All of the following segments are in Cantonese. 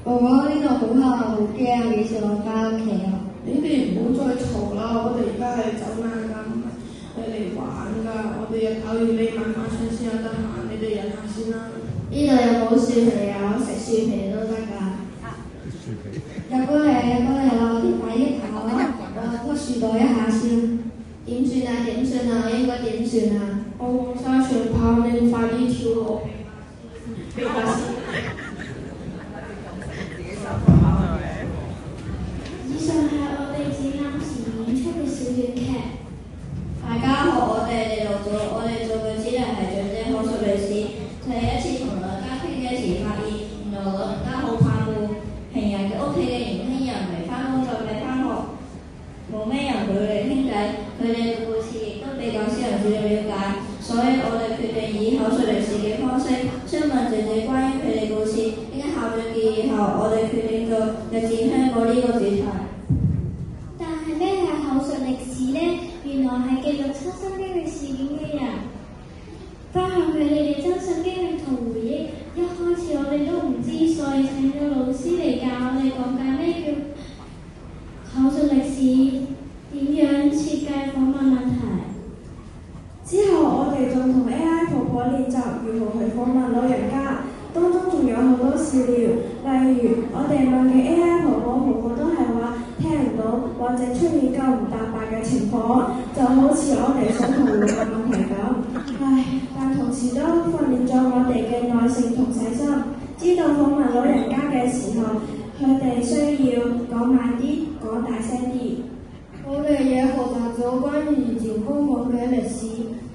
哥哥，呢度好黑啊，好驚啊！幾時我翻屋企啊？你哋唔好再嘈啦，我哋而家係走晚㗎，唔係嚟玩㗎。我哋日頭要匿埋翻先先有得閒，你哋忍下先啦。呢度有冇樹皮啊？我食樹皮都得㗎。入過嚟啦！我哋快啲跑啦！我屈樹袋一下先。點算啊？我應該點算啊？我黃沙長跑，你快啲跳落避下先。以上係我哋展覽時演出嘅小短劇。大家好，我哋做嘅資料係長者口述歷史。第一次同老人家傾偈時，發現原來老人家好怕顧平日嘅屋企嘅年輕人未翻工就未翻學，冇咩人同佢哋傾偈，佢哋嘅故事亦都比較少人了解，所以我哋決定以口述歷史嘅方式詢問長者關於佢哋故事。經校長建議後，我哋決定做日展香港呢個主題。但係咩係口述歷史呢？原來係記錄親身經歷事件嘅人，分享佢哋嘅真實經歷同回憶。一開始我哋都唔知，所以請咗老師嚟教我哋講解咩叫口述歷史，點樣設計訪問問題。之後我哋仲同 AI 婆婆練習如何去訪問老人家，當中仲有好多笑料，例如我哋問嘅 AI 婆婆都係話聽唔到或者出現9唔搭8嘅情況，就好似我哋想同佢問問題咁。但同時都訓練咗我哋嘅耐性同細心，知道訪問老人家嘅時候，佢哋需要講慢啲，講大聲啲。我哋也學習咗關於以前香港嘅歷史，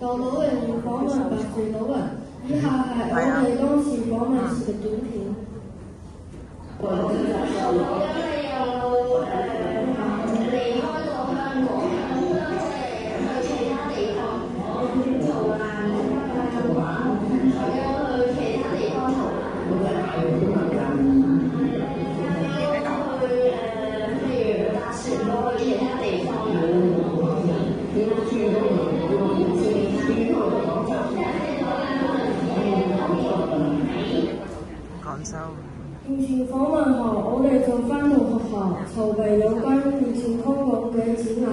由老人院訪問白樹老人。以下係我哋當時訪問時嘅短片。離開咗香港，去其他地方逃難，去其他地方逃難。譬如搭船過去其他地方。完全訪問後，我哋就返到學校籌備有關以前香港嘅展覽，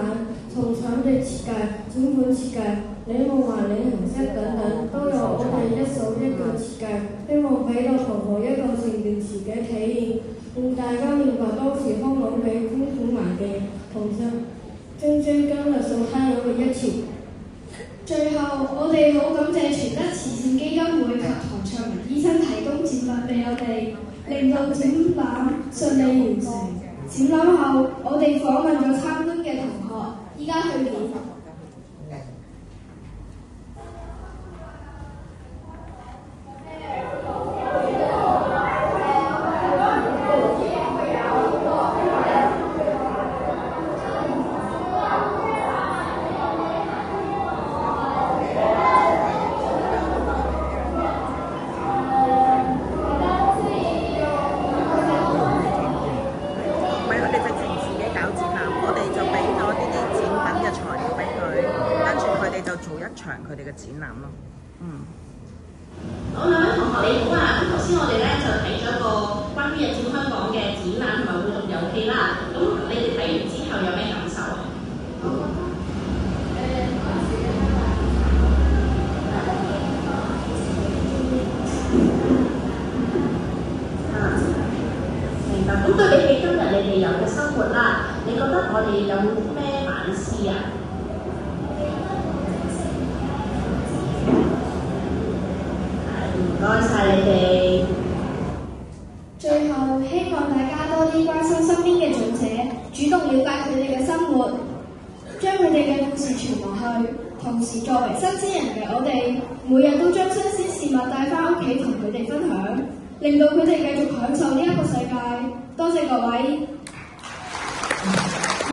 從場地設計、展館設計、理路環理形式等等，都由我哋一手一腳設計，希望俾到同學一個成件事嘅體驗，令大家明白當時香港嘅風土環境同正今日所參與嘅一切。最後，我哋好感謝全德慈善基金會及唐卓文醫生提供展品俾我哋，令到展覽順利完成。展覽後，我哋訪問咗參觀嘅同學，依家去點？佢哋嘅展覽咯。好，兩位同學你好啊！頭先我哋咧就睇咗個關於日展香港嘅展覽同埋互動遊戲啦。咁你哋睇完之後有咩感受啊？明白。咁對比起今日你哋有嘅生活啦，你覺得我哋有冇啲咩反思啊？唔該晒你哋。最後，希望大家多啲關心身邊嘅長者，主動了解佢哋嘅生活，將佢哋嘅故事傳落去。同時，作為新鮮人嘅我哋，每日都將新鮮事物帶返屋企同佢哋分享，令到佢哋繼續享受呢一個世界。多謝各位。